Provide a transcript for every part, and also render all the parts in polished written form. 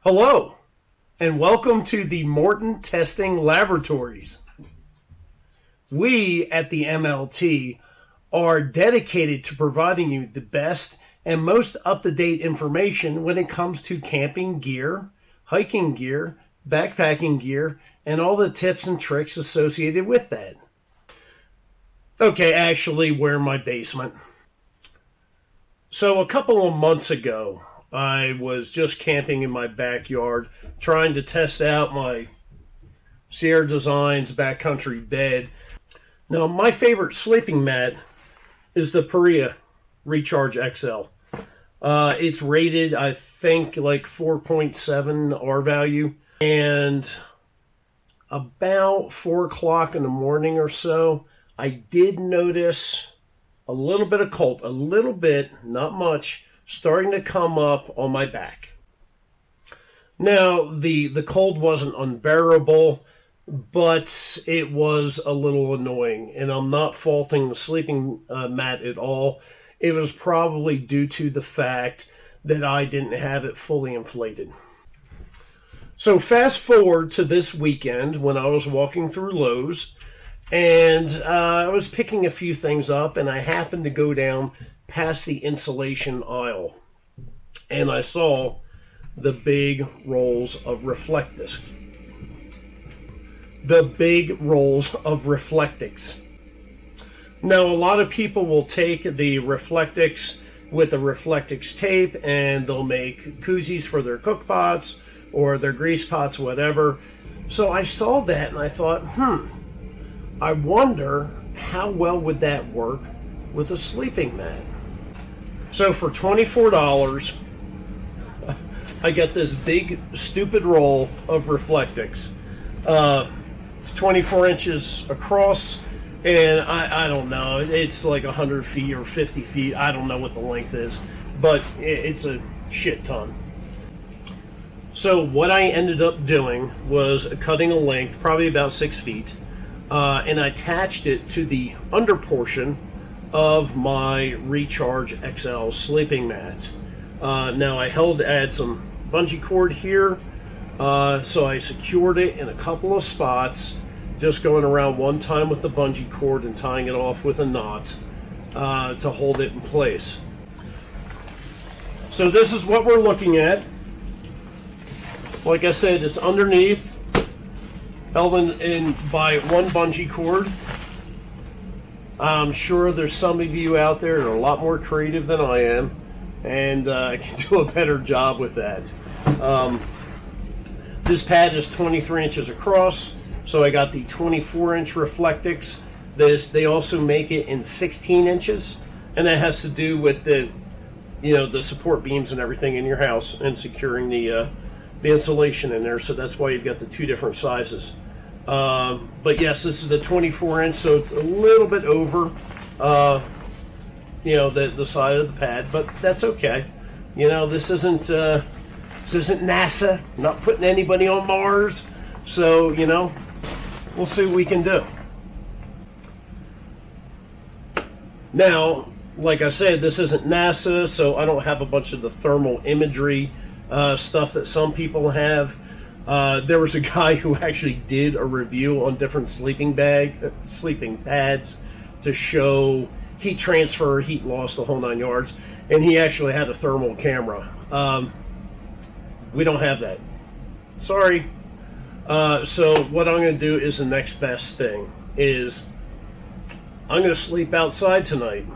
Hello, and welcome to the Morton Testing Laboratories. We at the MLT are dedicated to providing you the best and most up-to-date information when it comes to camping gear, hiking gear, backpacking gear, and all the tips and tricks associated with that. Okay, actually, we're in my basement. So a couple of months ago, I was just camping in my backyard, trying to test out my Sierra Designs backcountry bed. Now, my favorite sleeping mat is the Perea Recharge XL. It's rated, I think, like 4.7 R value. And about 4 o'clock in the morning or so, I did notice a little bit of cold, a little bit, not much, starting to come up on my back. Now, the cold wasn't unbearable, but it was a little annoying, and I'm not faulting the sleeping mat at all. It was probably due to the fact that I didn't have it fully inflated. So fast forward to this weekend when I was walking through Lowe's, and I was picking a few things up, and I happened to go down past the insulation aisle, and I saw the big rolls of Reflectix. Now, a lot of people will take the Reflectix with the Reflectix tape and they'll make koozies for their cook pots or their grease pots, whatever. So I saw that and I thought, I wonder how well would that work with a sleeping mat. So for $24, I got this big, stupid roll of Reflectix. It's 24 inches across, and I don't know, it's like 100 feet or 50 feet. I don't know what the length is, but it's a shit ton. So what I ended up doing was cutting a length, probably about 6 feet, and I attached it to the under portion of my Recharge XL sleeping mat. Now I had some bungee cord here, so I secured it in a couple of spots, just going around one time with the bungee cord and tying it off with a knot to hold it in place. So this is what we're looking at. Like I said, it's underneath, held in by one bungee cord. I'm sure there's some of you out there that are a lot more creative than I am, and can do a better job with that. This pad is 23 inches across, so I got the 24-inch Reflectix. They also make it in 16 inches, and that has to do with the support beams and everything in your house and securing the insulation in there. So that's why you've got the two different sizes. But yes, this is the 24 inch, so it's a little bit over, the side of the pad, but that's okay. This isn't NASA. I'm not putting anybody on Mars, so we'll see what we can do. Now, like I said, this isn't NASA, so I don't have a bunch of the thermal imagery stuff that some people have. There was a guy who actually did a review on different sleeping pads to show heat transfer, heat loss, the whole 9 yards, and he actually had a thermal camera. We don't have that. Sorry. So what I'm going to do is the next best thing is I'm going to sleep outside tonight.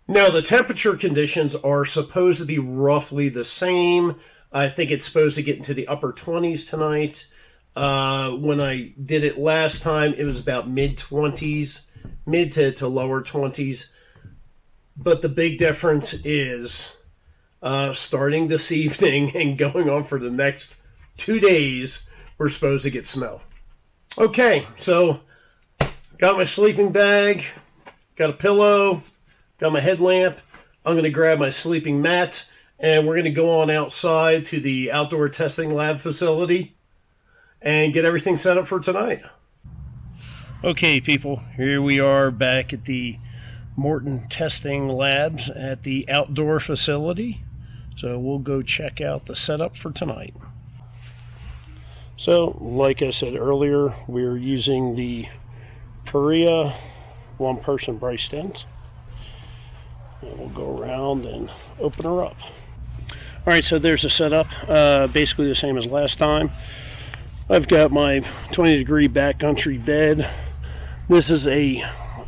Now, the temperature conditions are supposed to be roughly the same. I think it's supposed to get into the upper 20s tonight. When I did it last time, it was about mid-20s, mid to lower 20s. But the big difference is starting this evening and going on for the next 2 days, we're supposed to get snow. Okay, so got my sleeping bag, got a pillow, got my headlamp. I'm going to grab my sleeping mat, and we're going to go on outside to the outdoor testing lab facility and get everything set up for tonight. Okay, people, here we are back at the Morton Testing Labs at the outdoor facility. So we'll go check out the setup for tonight. So, like I said earlier, we're using the Perea one-person brace tent. And we'll go around and open her up. Alright, so there's the setup. Basically the same as last time. I've got my 20-degree backcountry bed. This is a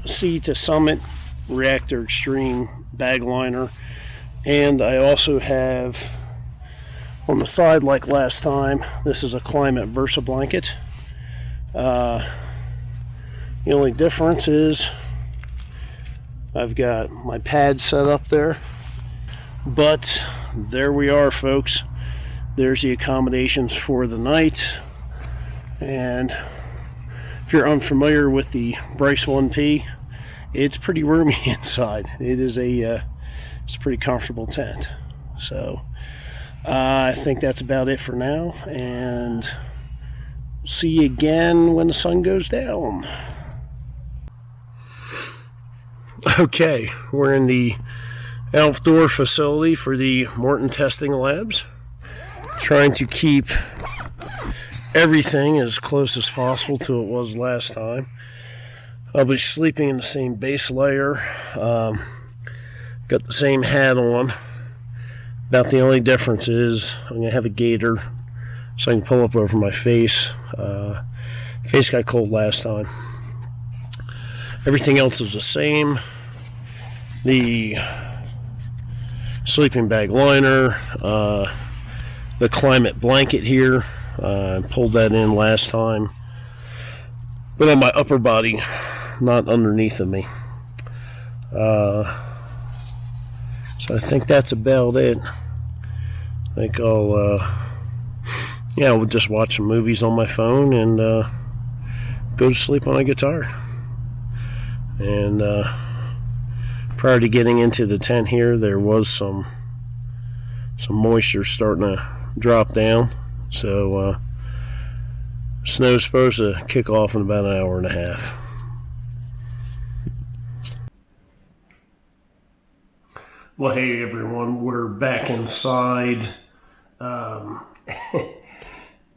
Sea to Summit Reactor Extreme bag liner. And I also have on the side, like last time, this is a Climate Versa blanket. The only difference is I've got my pad set up there. But there we are, folks. There's the accommodations for the night. And if you're unfamiliar with the Bryce 1P, it's pretty roomy inside. It is it's a pretty comfortable tent. So I think that's about it for now, and see you again when the sun goes down. Okay, we're in the outdoor facility for the Morton Testing Labs, trying to keep everything as close as possible to what it was last time. I'll be sleeping in the same base layer. Got the same hat on. About the only difference is I'm going to have a gaiter so I can pull up over my face. Face got cold last time. Everything else is the same. The sleeping bag liner, the climate blanket here. I pulled that in last time. But on my upper body, not underneath of me. So I think that's about it. I think we'll just watch some movies on my phone and go to sleep when I get tired. And prior to getting into the tent here, there was some moisture starting to drop down. So snow's supposed to kick off in about an hour and a half. Well, hey everyone, we're back inside.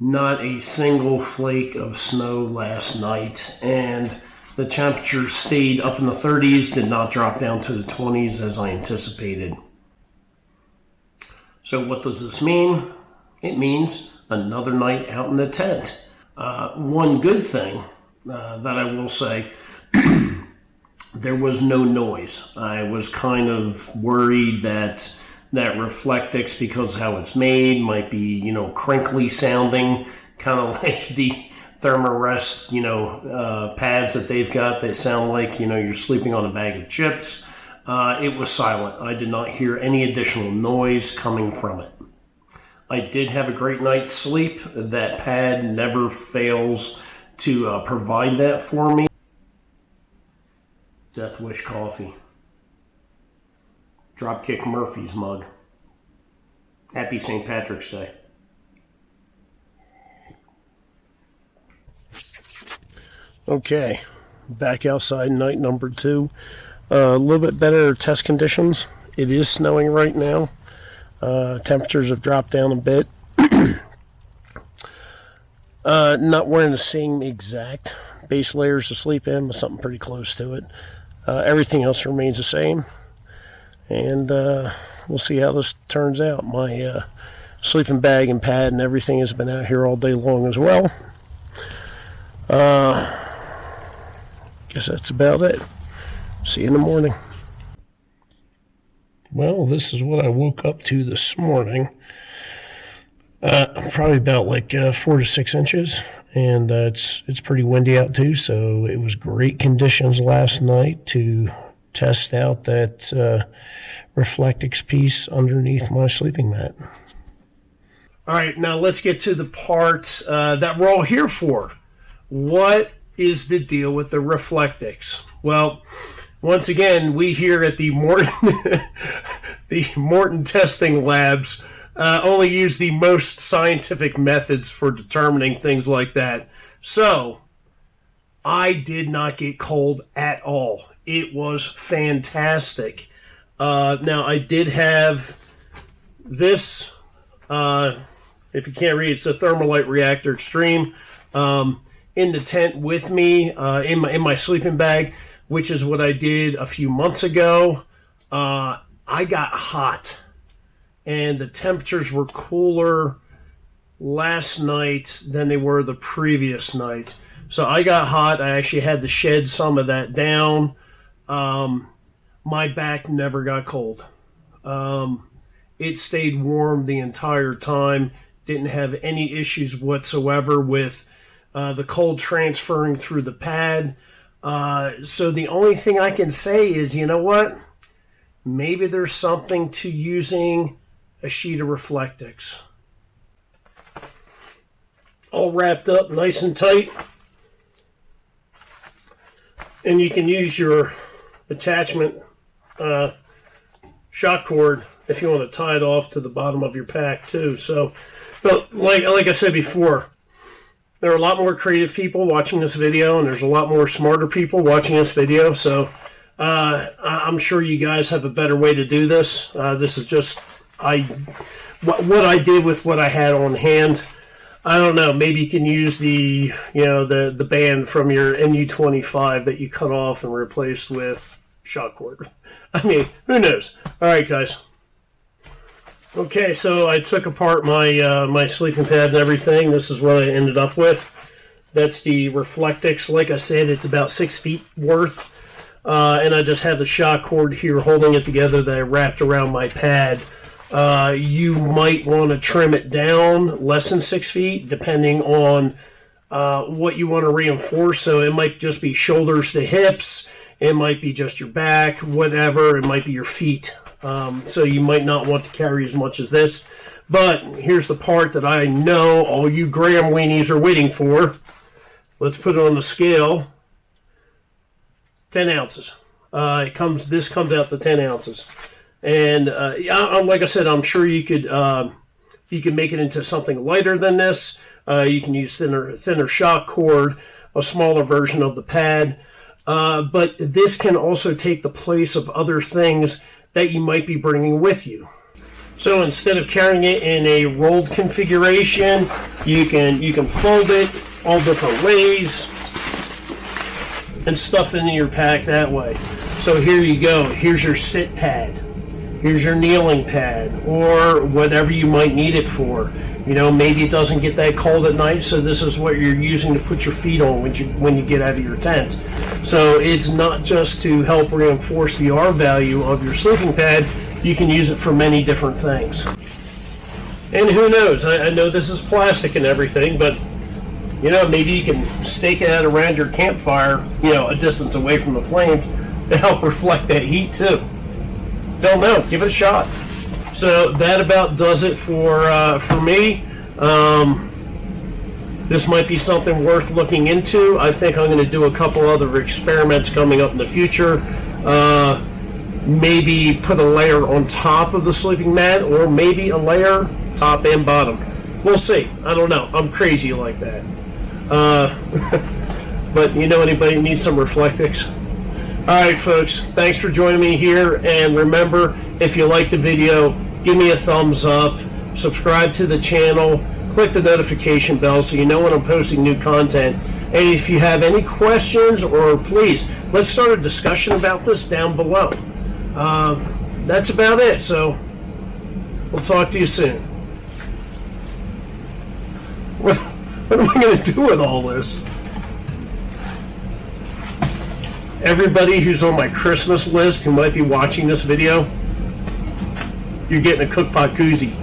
Not a single flake of snow last night, and the temperature stayed up in the 30s, did not drop down to the 20s as I anticipated. So what does this mean? It means another night out in the tent. One good thing that I will say, there was no noise. I was kind of worried that Reflectix, because how it's made, might be, crinkly sounding, kind of like the Thermarest, pads that they've got. They sound like, you're sleeping on a bag of chips. It was silent. I did not hear any additional noise coming from it. I did have a great night's sleep. That pad never fails to provide that for me. Death Wish coffee. Dropkick Murphy's mug. Happy St. Patrick's Day. Okay, back outside night number 2. A little bit better test conditions. It is snowing right now. Temperatures have dropped down a bit. Not wearing the same exact base layers to sleep in, but something pretty close to it. Everything else remains the same. And we'll see how this turns out. My sleeping bag and pad and everything has been out here all day long as well. Guess that's about it. See you in the morning. Well, this is what I woke up to this morning. Probably about like 4 to 6 inches. And it's pretty windy out too, so it was great conditions last night to test out that Reflectix piece underneath my sleeping mat. All right, now let's get to the part that we're all here for. What is the deal with the Reflectix? Well, once again, we here at the Morton Testing Labs only use the most scientific methods for determining things like that. So, I did not get cold at all. It was fantastic. Now, I did have This, if you can't read, it's a Thermalite Reactor Extreme. In the tent with me, in my sleeping bag, which is what I did a few months ago. I got hot, and the temperatures were cooler last night than they were the previous night. So I got hot. I actually had to shed some of that down. My back never got cold. It stayed warm the entire time. Didn't have any issues whatsoever with the cold transferring through the pad. So the only thing I can say is, you know what? Maybe there's something to using a sheet of Reflectix. All wrapped up nice and tight. And you can use your attachment shock cord if you want to tie it off to the bottom of your pack too. So, but like I said before, there are a lot more creative people watching this video, and there's a lot more smarter people watching this video. So I'm sure you guys have a better way to do this. This is just what I did with what I had on hand. I don't know. Maybe you can use the the band from your NU-25 that you cut off and replaced with shock cord. I mean, who knows? All right, guys. Okay, so I took apart my my sleeping pad and everything. This is what I ended up with. That's the Reflectix. Like I said, it's about 6 feet worth. And I just have the shock cord here holding it together that I wrapped around my pad. You might want to trim it down less than 6 feet, depending on what you want to reinforce. So it might just be shoulders to hips. It might be just your back, whatever. It might be your feet. So you might not want to carry as much as this. But here's the part that I know all you gram weenies are waiting for. Let's put it on the scale. 10 ounces. This comes out to 10 ounces. And like I said, I'm sure you could make it into something lighter than this. You can use thinner shock cord, a smaller version of the pad. But this can also take the place of other things that you might be bringing with you. So instead of carrying it in a rolled configuration, you can fold it all different ways and stuff it in your pack that way. So here you go. Here's your sit pad. Here's your kneeling pad, or whatever you might need it for. You know, maybe it doesn't get that cold at night, so this is what you're using to put your feet on when you get out of your tent. So it's not just to help reinforce the R value of your sleeping pad. You can use it for many different things. And who knows? I know this is plastic and everything, but you know, maybe you can stake it out around your campfire, you know, a distance away from the flames to help reflect that heat too. Don't know. Give it a shot. So that about does it for me. This might be something worth looking into. I think I'm going to do a couple other experiments coming up in the future. Maybe put a layer on top of the sleeping mat, or maybe a layer top and bottom. We'll see. I don't know. I'm crazy like that. But you know, anybody needs some Reflectix? Alright folks, thanks for joining me here, and remember, if you like the video, give me a thumbs up, subscribe to the channel, click the notification bell so you know when I'm posting new content. And if you have any questions, or please, let's start a discussion about this down below. That's about it, so we'll talk to you soon. What am I going to do with all this? Everybody who's on my Christmas list who might be watching this video, you're getting a cookpot koozie.